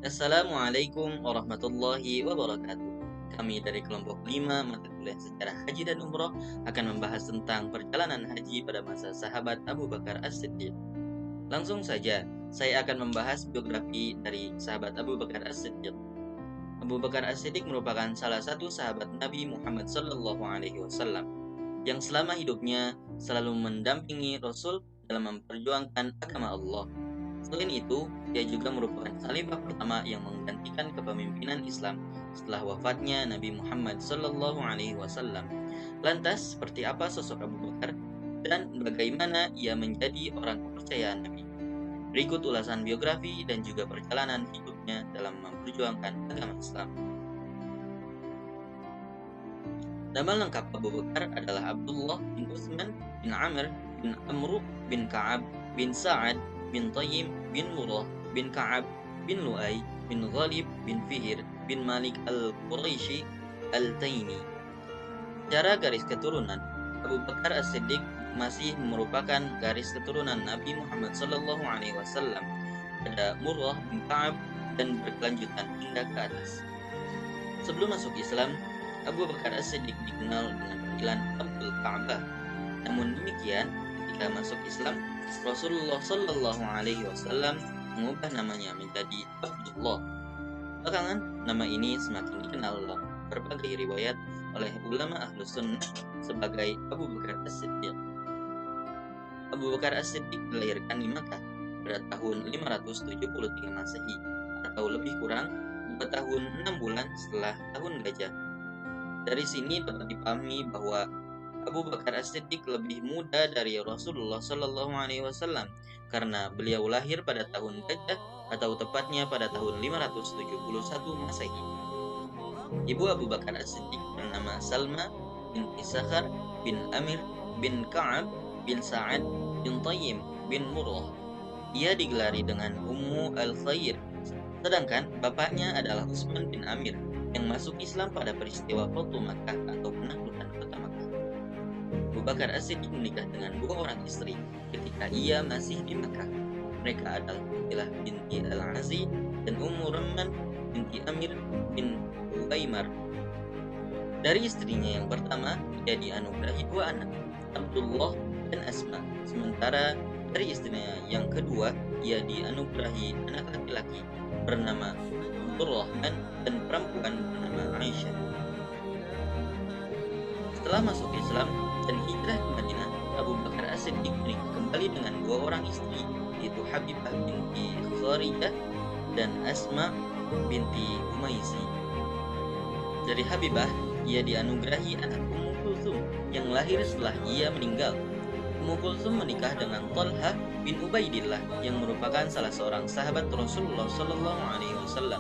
Assalamualaikum warahmatullahi wabarakatuh. Kami dari kelompok 5 mata kuliah sejarah haji dan umroh akan membahas tentang perjalanan haji pada masa sahabat Abu Bakar As-Siddiq. Langsung saja, saya akan membahas biografi dari sahabat Abu Bakar As-Siddiq. Abu Bakar As-Siddiq merupakan salah satu sahabat Nabi Muhammad SAW yang selama hidupnya selalu mendampingi Rasul dalam memperjuangkan agama Allah. Selain itu, dia juga merupakan khalifah pertama yang menggantikan kepemimpinan Islam setelah wafatnya Nabi Muhammad SAW. Lantas, seperti apa sosok Abu Bakar dan bagaimana ia menjadi orang kepercayaan Nabi? Berikut ulasan biografi dan juga perjalanan hidupnya dalam memperjuangkan agama Islam. Nama lengkap Abu Bakar adalah Abdullah bin Utsman bin Amr bin Amru bin Ka'ab bin Sa'ad bin Tayyim bin Murrah bin Ka'ab bin Lu'ay bin Ghalib bin Fihr bin Malik al-Quraisy al-Taimi. Secara garis keturunan, Abu Bakar As-Siddiq masih merupakan garis keturunan Nabi Muhammad SAW pada Murrah bin Ka'ab dan berkelanjutan hingga ke atas. Sebelum masuk Islam, Abu Bakar As-Siddiq dikenal dengan panggilan Abdul Ka'bah. Namun demikian, ketika masuk Islam, Rasulullah SAW mengubah namanya menjadi Abdullah. Belakangan, nama ini semakin dikenal dalam berbagai riwayat oleh ulama Ahlus Sunnah sebagai Abu Bakar As-Siddiq. Abu Bakar As-Siddiq dilahirkan di Makkah pada tahun 573 Masehi atau lebih kurang 2 tahun 6 bulan setelah tahun gajah. Dari sini dapat dipahami bahwa Abu Bakar As-Siddiq lebih muda dari Rasulullah SAW karena beliau lahir pada tahun gajah atau tepatnya pada tahun 571 Masehi. Ibu Abu Bakar As-Siddiq bernama Salma binti Sakhar bin Amir bin Ka'ab bin Sa'ad bin Tayyim bin Murrah. Ia digelari dengan Ummu Al-Khair, sedangkan bapaknya adalah Utsman bin Amir yang masuk Islam pada peristiwa Fathu Makkah atau penaklukan kota Makkah. Abu Bakar As-Siddiq menikah dengan 2 orang istri ketika ia masih di Makkah. Mereka adalah Fatilah binti Al-Azi dan Ummu Ramman binti Amir bin Ubaimar. Dari istrinya yang pertama, ia dianugerahi 2 anak, Abdullah dan Asma. Sementara dari istrinya yang kedua, ia dianugerahi anak laki-laki bernama Abdurrahman dan perempuan bernama Aisyah. Setelah masuk Islam dan hijrah ke Madinah, Abu Bakar As-Siddiq menikah kembali dengan 2 orang istri, yaitu Habibah binti Kharijah dan Asma binti Umaisi. Dari Habibah, ia dianugerahi anak Ummu Kulsum yang lahir setelah ia meninggal. Ummu Kulsum menikah dengan Talha bin Ubaidillah yang merupakan salah seorang sahabat Rasulullah SAW.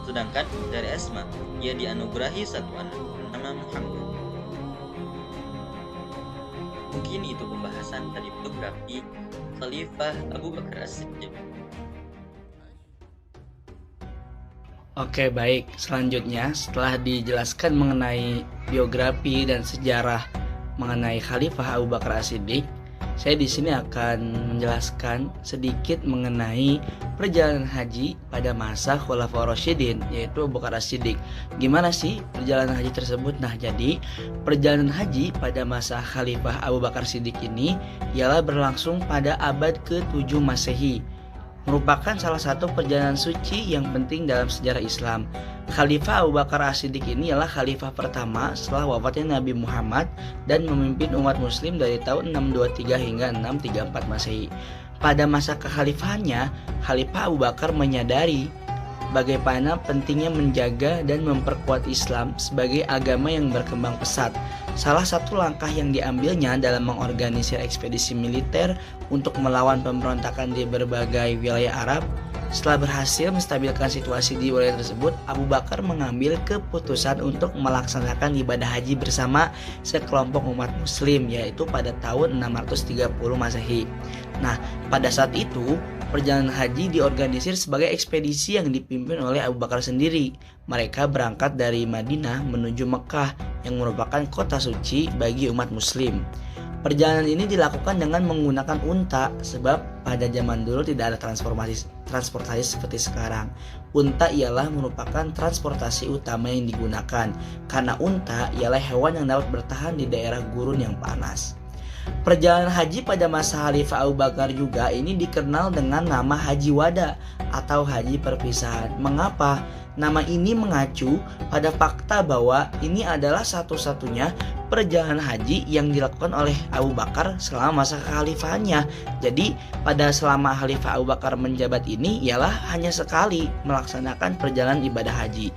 Sedangkan dari Asma, ia dianugerahi 1 anak bernama Muhammad. Mungkin itu pembahasan dari biografi Khalifah Abu Bakar As-Siddiq. Oke, baik. Selanjutnya, setelah dijelaskan mengenai biografi dan sejarah mengenai Khalifah Abu Bakar As-Siddiq, saya di sini akan menjelaskan sedikit mengenai perjalanan haji pada masa Khulafaur Rasyidin, yaitu Abu Bakar As-Siddiq. Gimana sih perjalanan haji tersebut? Nah, jadi perjalanan haji pada masa Khalifah Abu Bakar Siddiq ini ialah berlangsung pada abad ke-7 Masehi. Merupakan salah satu perjalanan suci yang penting dalam sejarah Islam. Khalifah Abu Bakar As-Siddiq ini ialah khalifah pertama setelah wafatnya Nabi Muhammad dan memimpin umat muslim dari tahun 623 hingga 634 Masehi. Pada masa kekhalifahannya, Khalifah Abu Bakar menyadari bagaimana pentingnya menjaga dan memperkuat Islam sebagai agama yang berkembang pesat. Salah satu langkah yang diambilnya dalam mengorganisir ekspedisi militer untuk melawan pemberontakan di berbagai wilayah Arab. Setelah berhasil menstabilkan situasi di wilayah tersebut, Abu Bakar mengambil keputusan untuk melaksanakan ibadah haji bersama sekelompok umat muslim, yaitu pada tahun 630 Masehi. Nah, pada saat itu perjalanan haji diorganisir sebagai ekspedisi yang dipimpin oleh Abu Bakar sendiri. Mereka berangkat dari Madinah menuju Mekah yang merupakan kota suci bagi umat muslim. Perjalanan ini dilakukan dengan menggunakan unta sebab pada zaman dulu tidak ada transportasi seperti sekarang. Unta ialah merupakan transportasi utama yang digunakan karena unta ialah hewan yang dapat bertahan di daerah gurun yang panas. Perjalanan haji pada masa Khalifah Abu Bakar juga ini dikenal dengan nama Haji Wada atau Haji Perpisahan. Mengapa? Nama ini mengacu pada fakta bahwa ini adalah satu-satunya perjalanan haji yang dilakukan oleh Abu Bakar selama masa kekhalifahannya. Jadi pada selama Khalifah Abu Bakar menjabat ini ialah hanya sekali melaksanakan perjalanan ibadah haji.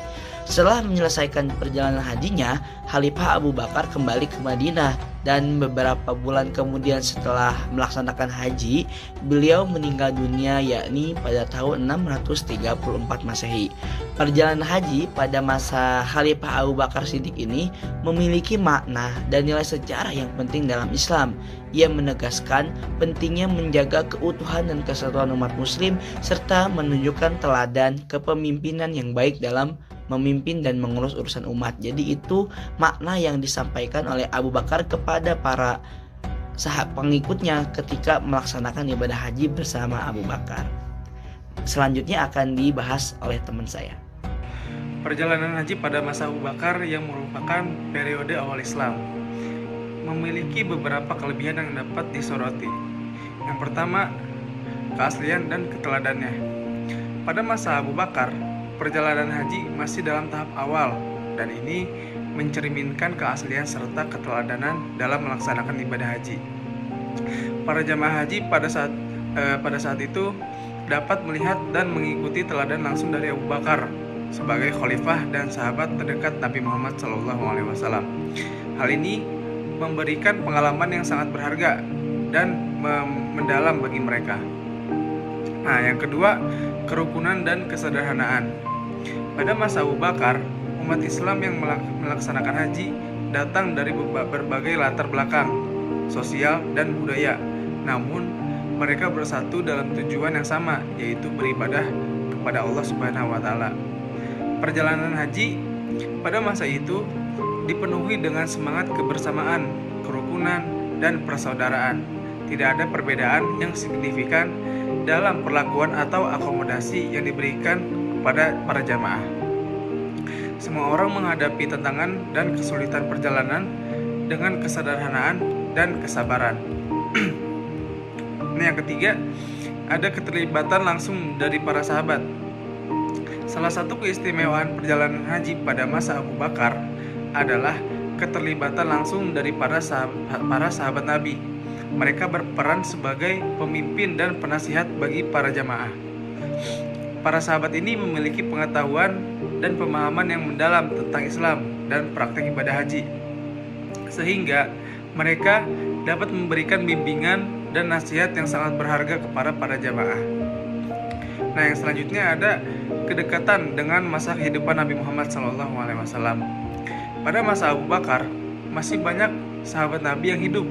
Setelah menyelesaikan perjalanan hajinya, Khalifah Abu Bakar kembali ke Madinah dan beberapa bulan kemudian setelah melaksanakan haji, beliau meninggal dunia yakni pada tahun 634 Masehi. Perjalanan haji pada masa Khalifah Abu Bakar Siddiq ini memiliki makna dan nilai sejarah yang penting dalam Islam. Ia menegaskan pentingnya menjaga keutuhan dan kesatuan umat muslim serta menunjukkan teladan kepemimpinan yang baik dalam memimpin dan mengurus urusan umat. Jadi itu makna yang disampaikan oleh Abu Bakar kepada para sahabat pengikutnya ketika melaksanakan ibadah haji bersama Abu Bakar. Selanjutnya akan dibahas oleh teman saya. Perjalanan haji pada masa Abu Bakar yang merupakan periode awal Islam memiliki beberapa kelebihan yang dapat disoroti. Yang pertama, keaslian dan keteladannya. Pada masa Abu Bakar, perjalanan haji masih dalam tahap awal dan ini mencerminkan keaslian serta keteladanan dalam melaksanakan ibadah haji. Para jamaah haji pada saat itu dapat melihat dan mengikuti teladan langsung dari Abu Bakar sebagai khalifah dan sahabat terdekat Nabi Muhammad SAW. Hal ini memberikan pengalaman yang sangat berharga dan mendalam bagi mereka. Nah, yang kedua, kerukunan dan kesederhanaan. Pada masa Abu Bakar, umat Islam yang melaksanakan haji datang dari berbagai latar belakang sosial dan budaya. Namun, mereka bersatu dalam tujuan yang sama, yaitu beribadah kepada Allah Subhanahu wa taala. Perjalanan haji pada masa itu dipenuhi dengan semangat kebersamaan, kerukunan, dan persaudaraan. Tidak ada perbedaan yang signifikan dalam perlakuan atau akomodasi yang diberikan kepada para jamaah. Semua orang menghadapi tantangan dan kesulitan perjalanan dengan kesederhanaan dan kesabaran. Nah, yang ketiga, ada keterlibatan langsung dari para sahabat. Salah satu keistimewaan perjalanan haji pada masa Abu Bakar adalah keterlibatan langsung dari para sahabat Nabi. Mereka berperan sebagai pemimpin dan penasihat bagi para jamaah. Para sahabat ini memiliki pengetahuan dan pemahaman yang mendalam tentang Islam dan praktik ibadah haji, sehingga mereka dapat memberikan bimbingan dan nasihat yang sangat berharga kepada para jamaah. Nah, yang selanjutnya ada kedekatan dengan masa kehidupan Nabi Muhammad SAW. Pada masa Abu Bakar, masih banyak sahabat Nabi yang hidup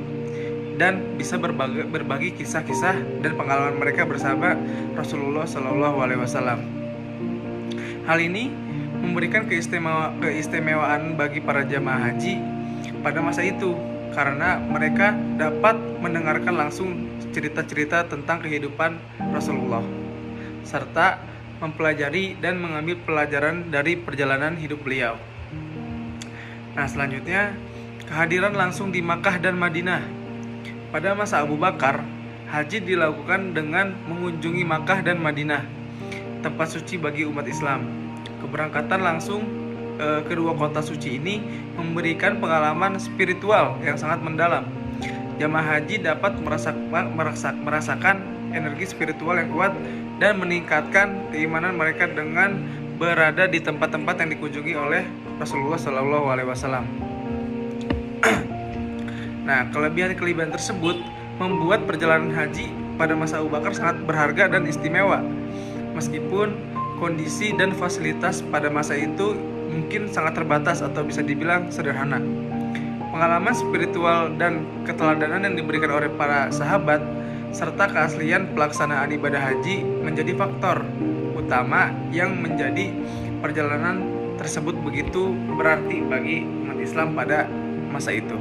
dan bisa berbagi kisah-kisah dan pengalaman mereka bersama Rasulullah SAW. Hal ini memberikan keistimewaan bagi para jamaah haji pada masa itu karena mereka dapat mendengarkan langsung cerita-cerita tentang kehidupan Rasulullah serta mempelajari dan mengambil pelajaran dari perjalanan hidup beliau. Nah, selanjutnya kehadiran langsung di Makkah dan Madinah. Pada masa Abu Bakar, haji dilakukan dengan mengunjungi Makkah dan Madinah, tempat suci bagi umat Islam. Keberangkatan langsung kedua kota suci ini memberikan pengalaman spiritual yang sangat mendalam. Jamaah haji dapat merasakan energi spiritual yang kuat dan meningkatkan keimanan mereka dengan berada di tempat-tempat yang dikunjungi oleh Rasulullah SAW. Nah, kelebihan-kelebihan tersebut membuat perjalanan haji pada masa Abu Bakar sangat berharga dan istimewa. Meskipun kondisi dan fasilitas pada masa itu mungkin sangat terbatas atau bisa dibilang sederhana. Pengalaman spiritual dan keteladanan yang diberikan oleh para sahabat serta keaslian pelaksanaan ibadah haji menjadi faktor utama yang menjadi perjalanan tersebut begitu berarti bagi umat Islam pada masa itu.